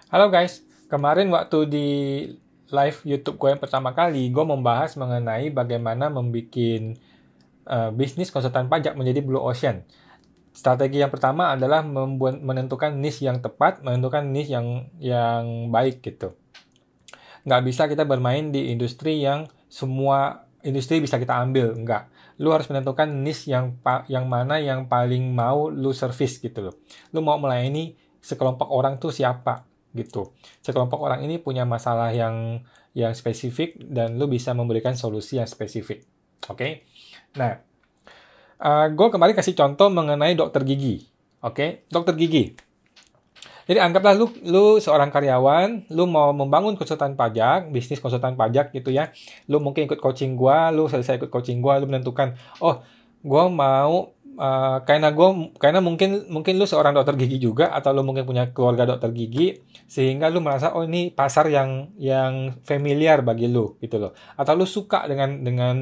Halo guys, kemarin waktu di live YouTube gue yang pertama kali, gue membahas mengenai bagaimana membuat bisnis konsultan pajak menjadi blue ocean. Strategi yang pertama adalah menentukan niche yang tepat, menentukan niche yang baik gitu. Nggak bisa kita bermain di industri yang semua industri bisa kita ambil, nggak. Lu harus menentukan niche yang mana yang paling mau lu service gitu loh. Lu mau melayani sekelompok orang tuh siapa gitu. Sekelompok orang ini punya masalah yang spesifik dan lu bisa memberikan solusi yang spesifik. Oke. Nah, gue kemarin kasih contoh mengenai dokter gigi. Oke, dokter gigi. Jadi anggaplah lu seorang karyawan, lu mau membangun konsultan pajak, bisnis konsultan pajak gitu ya. Lu mungkin ikut coaching gua, lu selesai ikut coaching gua, lu menentukan, oh, gua mau karena mungkin lu seorang dokter gigi juga atau lu mungkin punya keluarga dokter gigi sehingga lu merasa oh ini pasar yang familiar bagi lu gitu loh. Atau lu suka dengan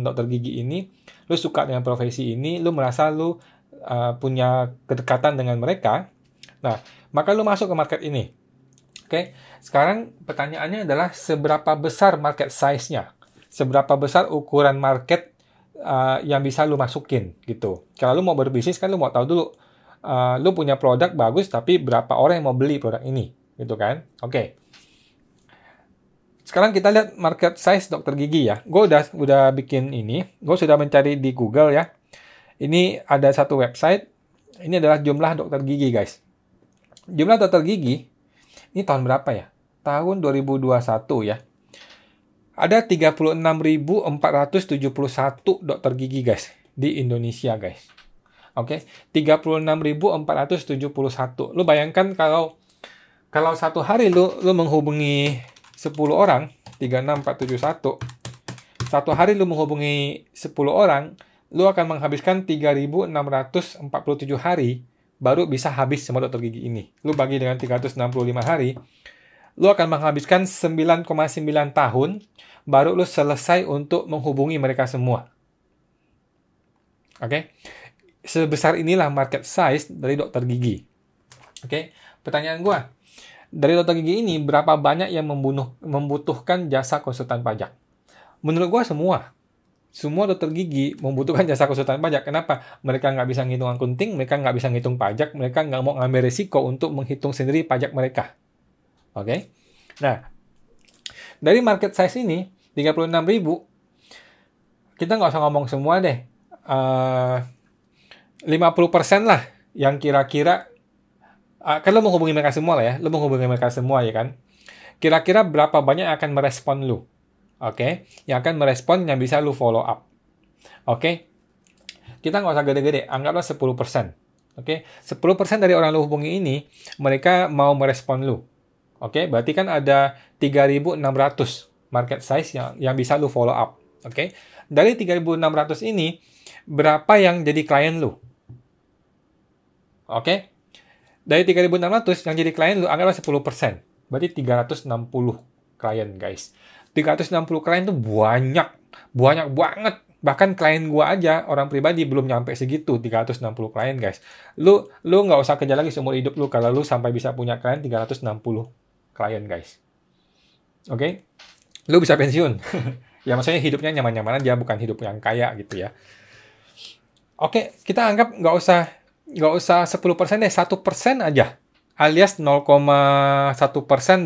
dokter gigi ini, lu suka dengan profesi ini, lu merasa lu punya kedekatan dengan mereka. Nah, maka lu masuk ke market ini. Oke, sekarang pertanyaannya adalah seberapa besar market size-nya? Seberapa besar ukuran market yang bisa lu masukin gitu. Kalau lu mau berbisnis kan lu mau tahu dulu lu punya produk bagus tapi berapa orang yang mau beli produk ini gitu kan. Oke. Sekarang kita lihat market size dokter gigi ya. Gue udah bikin ini, gue sudah mencari di Google ya. Ini ada satu website. Ini adalah jumlah dokter gigi guys. Jumlah dokter gigi, ini tahun berapa ya? Tahun 2021 ya. Ada 36.471 dokter gigi guys di Indonesia guys. Oke, 36.471. Lu bayangkan kalau satu hari lu menghubungi 10 orang, 36471. Satu hari lu menghubungi 10 orang, lu akan menghabiskan 3.647 hari baru bisa habis semua dokter gigi ini. Lu bagi dengan 365 hari, lu akan menghabiskan 9,9 tahun baru lu selesai untuk menghubungi mereka semua. Oke. Sebesar inilah market size dari dokter gigi. Oke. Pertanyaan gua, dari dokter gigi ini berapa banyak yang membutuhkan jasa konsultan pajak? Menurut gua semua. Semua dokter gigi membutuhkan jasa konsultan pajak. Kenapa? Mereka nggak bisa ngitung akunting, mereka nggak bisa ngitung pajak, mereka nggak mau ngambil risiko untuk menghitung sendiri pajak mereka. Oke? Nah, dari market size ini, 36.000, kita nggak usah ngomong semua deh. 50% lah yang kira-kira, kan lo menghubungi mereka semua lah ya, lo menghubungi mereka semua ya kan? Kira-kira berapa banyak yang akan merespon lo? Oke, yang akan merespon yang bisa lu follow up. Oke, kita nggak usah gede-gede, anggaplah 10%. Oke, 10% dari orang lu hubungi ini, mereka mau merespon lu. Oke, berarti kan ada 3.600 market size yang bisa lu follow up. Oke, dari 3.600 ini, berapa yang jadi klien lu? Oke, dari 3.600 yang jadi klien lu, anggaplah 10%. Berarti 360 klien, guys. 360 klien tuh banyak banget. Bahkan klien gua aja, orang pribadi belum nyampe segitu, 360 klien guys. Lu nggak usah kerja lagi seumur hidup lu kalau lu sampai bisa punya klien 360 klien guys. Oke? Lu bisa pensiun. Ya maksudnya hidupnya nyaman-nyaman aja, bukan hidup yang kaya gitu ya. Oke, kita anggap nggak usah 10% deh, 1% aja. Alias 0,1%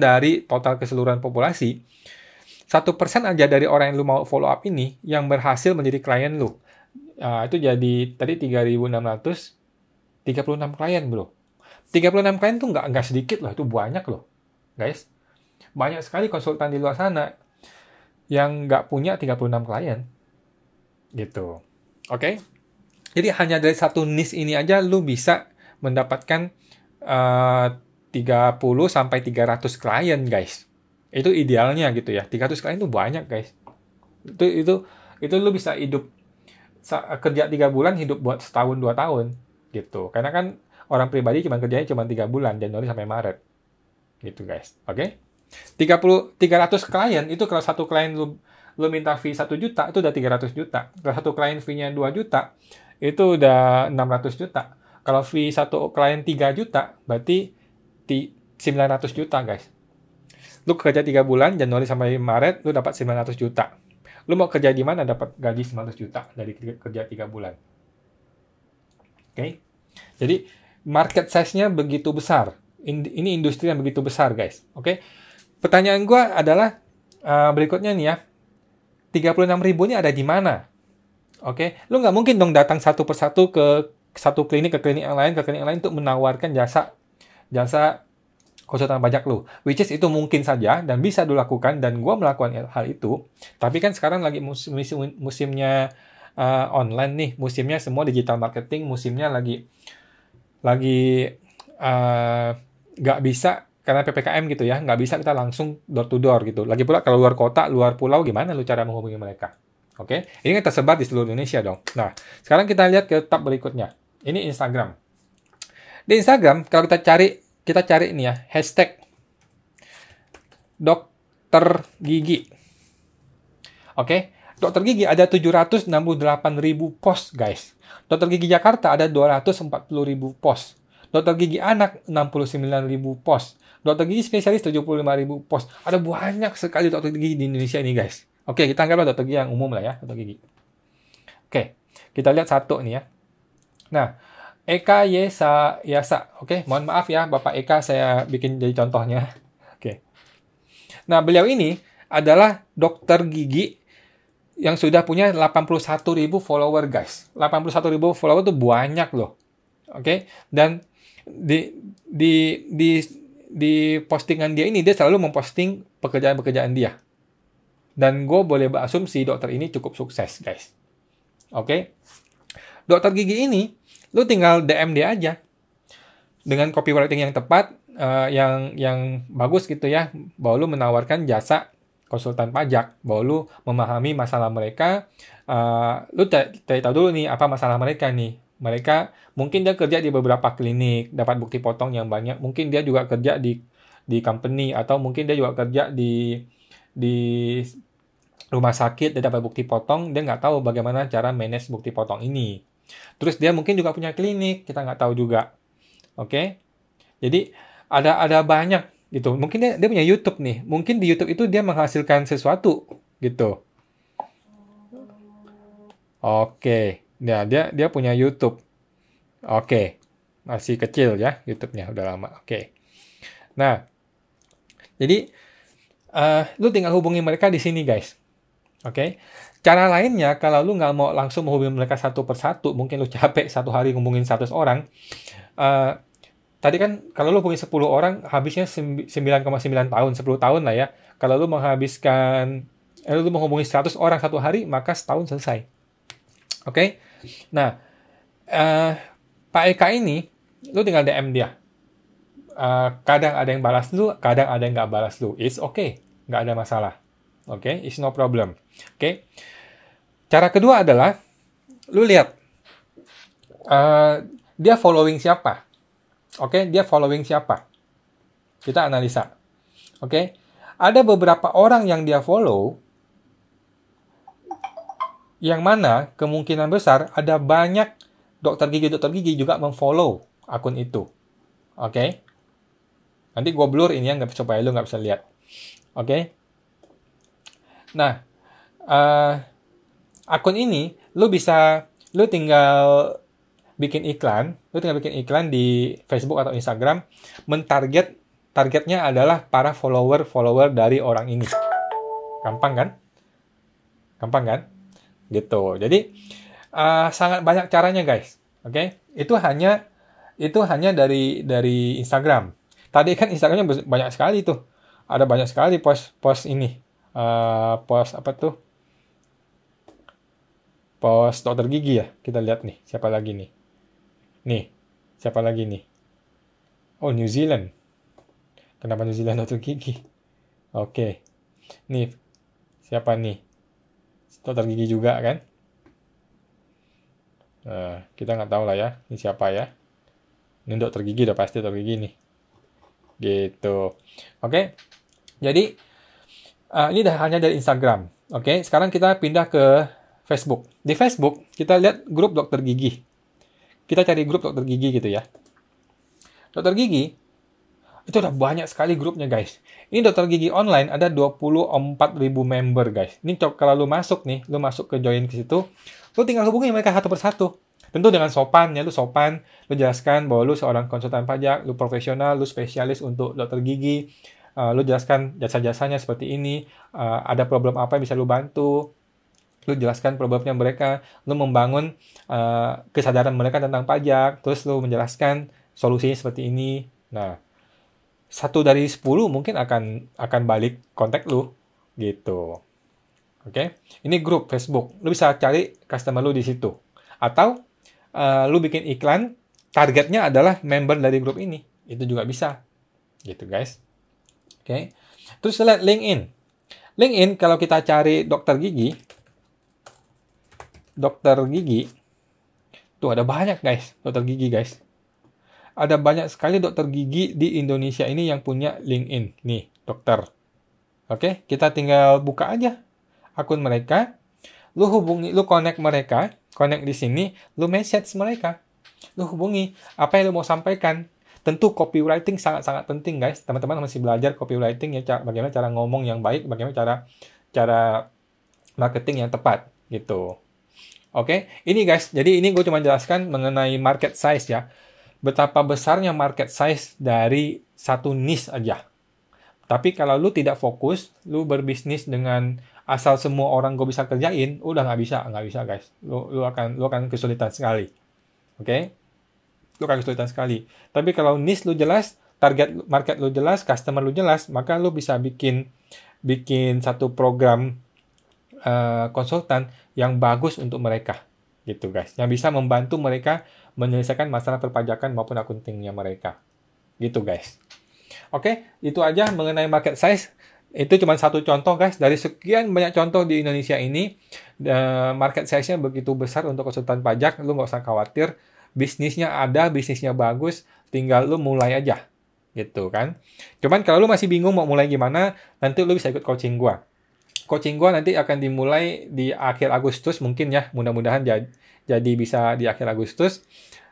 dari total keseluruhan populasi. 1% aja dari orang yang lu mau follow up ini yang berhasil menjadi klien lu. Itu jadi tadi 3.636 klien bro. 36 klien tuh nggak sedikit loh, itu banyak loh. Guys, banyak sekali konsultan di luar sana yang nggak punya 36 klien. Gitu. Oke? Jadi hanya dari satu niche ini aja lu bisa mendapatkan 30 sampai 300 klien guys. Itu idealnya gitu ya. 300 klien itu banyak guys. Itu lu bisa hidup kerja 3 bulan, hidup buat setahun 2 tahun gitu. Karena kan orang pribadi kerjanya cuma 3 bulan, Januari sampai Maret. Gitu guys. Oke? 300 klien itu kalau satu klien lu minta fee 1 juta, itu udah 300 juta. Kalau satu klien fee-nya 2 juta, itu udah 600 juta. Kalau fee satu klien 3 juta, berarti 900 juta, guys. Lu kerja 3 bulan, Januari sampai Maret, lu dapat 900 juta. Lu mau kerja di mana dapat gaji 900 juta dari kerja 3 bulan? Oke. Jadi, market size-nya begitu besar. Ini industri yang begitu besar, guys. Oke. Pertanyaan gue adalah, berikutnya nih ya, 36.000 ini ada di mana? Oke. Lu nggak mungkin dong datang satu persatu ke satu klinik, ke klinik yang lain, untuk menawarkan jasa konsultan pajak lu. Which is itu mungkin saja dan bisa dilakukan, dan gue melakukan hal itu. Tapi kan sekarang lagi musimnya online nih, musimnya semua digital marketing, musimnya lagi nggak bisa karena PPKM gitu ya, nggak bisa kita langsung door to door gitu. Lagi pula kalau luar kota, luar pulau, gimana lu cara menghubungi mereka? Oke, ini kan tersebar di seluruh Indonesia dong. Nah, sekarang kita lihat ke tab berikutnya. Ini Instagram. Di Instagram, kalau kita cari ini ya, hashtag dokter gigi. Oke, dokter gigi ada 768.000 post, guys. Dokter gigi Jakarta ada 240.000 post. Dokter gigi anak 69.000 post. Dokter gigi spesialis 75.000 post. Ada banyak sekali dokter gigi di Indonesia ini, guys. Oke, kita anggaplah dokter gigi yang umum lah ya, dokter gigi. Oke, kita lihat satu nih ya. Nah, Eka Yasa. Oke, mohon maaf ya, Bapak Eka, saya bikin jadi contohnya. Oke. Nah, beliau ini adalah dokter gigi yang sudah punya 81.000 follower, guys. 81.000 follower itu banyak loh. Oke, dan di postingan dia ini, dia selalu memposting pekerjaan-pekerjaan dia. Dan gue boleh berasumsi dokter ini cukup sukses, guys. Oke. Dokter gigi ini, lu tinggal DM dia aja. Dengan copywriting yang tepat, yang bagus gitu ya, bahwa lu menawarkan jasa konsultan pajak, bahwa lu memahami masalah mereka, lu cari tahu dulu nih, apa masalah mereka nih. Mereka, mungkin dia kerja di beberapa klinik, dapat bukti potong yang banyak. Mungkin dia juga kerja di company, atau mungkin dia juga kerja di rumah sakit, dia dapat bukti potong, dia nggak tahu bagaimana cara manage bukti potong ini. Terus dia mungkin juga punya klinik, kita nggak tahu juga. Oke? Jadi, ada banyak gitu. Mungkin dia punya YouTube nih. Mungkin di YouTube itu dia menghasilkan sesuatu gitu. Oke. Nah, dia punya YouTube. Oke. Masih kecil ya YouTube-nya, udah lama. Oke. Nah, jadi lu tinggal hubungi mereka di sini, guys. Oke. Cara lainnya, kalau lu nggak mau langsung menghubungi mereka satu persatu, mungkin lu capek satu hari ngomongin 100 orang. Tadi kan kalau lu hubungi 10 orang, habisnya 9,9 tahun, 10 tahun lah ya. Kalau lu lu menghubungi 100 orang satu hari, maka setahun selesai. Oke. Nah, Pak Eka ini, lu tinggal DM dia. Kadang ada yang balas lu, kadang ada yang nggak balas lu. It's okay. Nggak ada masalah. Oke, it's no problem. Oke. Cara kedua adalah, lu lihat, dia following siapa. Oke, dia following siapa. Kita analisa. Oke. Ada beberapa orang yang dia follow, yang mana kemungkinan besar ada banyak dokter gigi juga memfollow akun itu. Oke. Nanti gue blur ini ya, supaya lu nggak bisa lihat. Oke. Nah, akun ini lu tinggal bikin iklan di Facebook atau Instagram, targetnya adalah para follower dari orang ini. Gampang kan? Gitu. Jadi sangat banyak caranya, guys. Oke? Itu hanya dari Instagram. Tadi kan Instagramnya banyak sekali tuh. Ada banyak sekali post ini. Post apa tuh? Post dokter gigi ya. Kita lihat nih, siapa lagi nih? Nih, siapa lagi nih? Oh, New Zealand. Kenapa New Zealand dokter gigi? Oke. Nih, siapa nih? Dokter gigi juga kan? Kita nggak tahu lah ya. Ini siapa ya? Ini dokter gigi, udah pasti dokter gigi nih. Gitu. Oke. Jadi, ini hanya dari Instagram. Oke, sekarang kita pindah ke Facebook. Di Facebook, kita lihat grup dokter gigi. Kita cari grup dokter gigi gitu ya. Dokter gigi, Itu udah banyak sekali grupnya, guys. Ini dokter gigi online ada 24.000 member, guys. Ini kalau lu masuk nih, lu masuk ke join ke situ, lu tinggal hubungi mereka satu persatu. Tentu dengan sopan, ya, lu sopan, lu jelaskan bahwa lu seorang konsultan pajak, lu profesional, lu spesialis untuk dokter gigi, lu jelaskan jasa-jasanya seperti ini, ada problem apa yang bisa lu bantu, lu jelaskan problemnya mereka, lu membangun kesadaran mereka tentang pajak, terus lu menjelaskan solusinya seperti ini. Nah, 1 dari 10 mungkin akan balik kontak lu, gitu. Oke, ini grup Facebook. Lu bisa cari customer lu di situ. Atau lu bikin iklan, targetnya adalah member dari grup ini. Itu juga bisa. Gitu, guys. Oke. Terus lihat LinkedIn. LinkedIn kalau kita cari dokter gigi, tuh ada banyak, guys, dokter gigi, guys. Ada banyak sekali dokter gigi di Indonesia ini yang punya LinkedIn. Nih, dokter. Oke, kita tinggal buka aja akun mereka. Lu hubungi, lu connect mereka, connect di sini, lu message mereka. Lu hubungi apa yang lu mau sampaikan. Tentu copywriting sangat-sangat penting, guys. Teman-teman masih belajar copywriting ya, bagaimana cara ngomong yang baik, bagaimana cara marketing yang tepat, gitu. Oke, ini guys, jadi ini gue cuma jelaskan mengenai market size ya. Betapa besarnya market size dari satu niche aja. Tapi kalau lu tidak fokus, lu berbisnis dengan asal semua orang gue bisa kerjain, udah nggak bisa guys. Lu akan kesulitan sekali. Oke? Lu akan kesulitan sekali. Tapi kalau niche lu jelas, target market lu jelas, customer lu jelas, maka lu bisa bikin satu program konsultan yang bagus untuk mereka. Gitu guys. Yang bisa membantu mereka menyelesaikan masalah perpajakan maupun akuntingnya mereka. Gitu guys. Oke, itu aja mengenai market size. Itu cuma satu contoh guys. Dari sekian banyak contoh di Indonesia ini, market size-nya begitu besar untuk konsultan pajak. Lu nggak usah khawatir. Bisnisnya ada, bisnisnya bagus. Tinggal lu mulai aja. Gitu kan. Cuman kalau lu masih bingung mau mulai gimana, nanti lu bisa ikut coaching gua. Coaching gua nanti akan dimulai di akhir Agustus mungkin ya. Mudah-mudahan jadi bisa di akhir Agustus.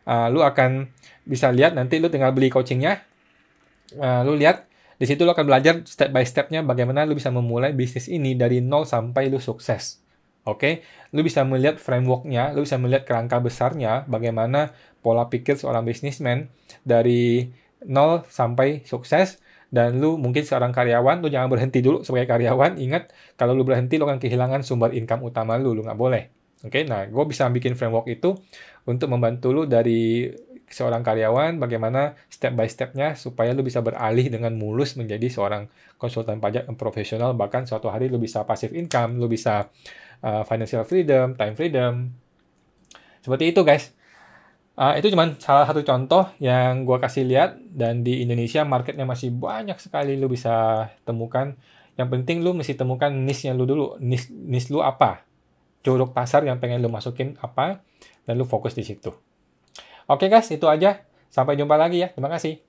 Lu akan bisa lihat nanti lu tinggal beli coachingnya. Lu lihat di situ lu akan belajar step by stepnya bagaimana lu bisa memulai bisnis ini dari nol sampai lu sukses. Oke, lu bisa melihat frameworknya, lu bisa melihat kerangka besarnya, bagaimana pola pikir seorang bisnismen dari nol sampai sukses. Dan lu mungkin seorang karyawan, lu jangan berhenti dulu sebagai karyawan. Ingat, kalau lu berhenti, lu akan kehilangan sumber income utama lu nggak boleh. Oke, nah gue bisa bikin framework itu untuk membantu lu dari seorang karyawan, bagaimana step by step-nya supaya lu bisa beralih dengan mulus menjadi seorang konsultan pajak yang profesional, bahkan suatu hari lu bisa passive income, lu bisa financial freedom, time freedom. Seperti itu guys. Itu cuma salah satu contoh yang gue kasih lihat, dan di Indonesia marketnya masih banyak sekali lu bisa temukan. Yang penting lu mesti temukan niche-nya lu dulu. Niche lu apa? Curug pasar yang pengen lu masukin apa, dan lu fokus di situ. Oke guys, itu aja. Sampai jumpa lagi ya. Terima kasih.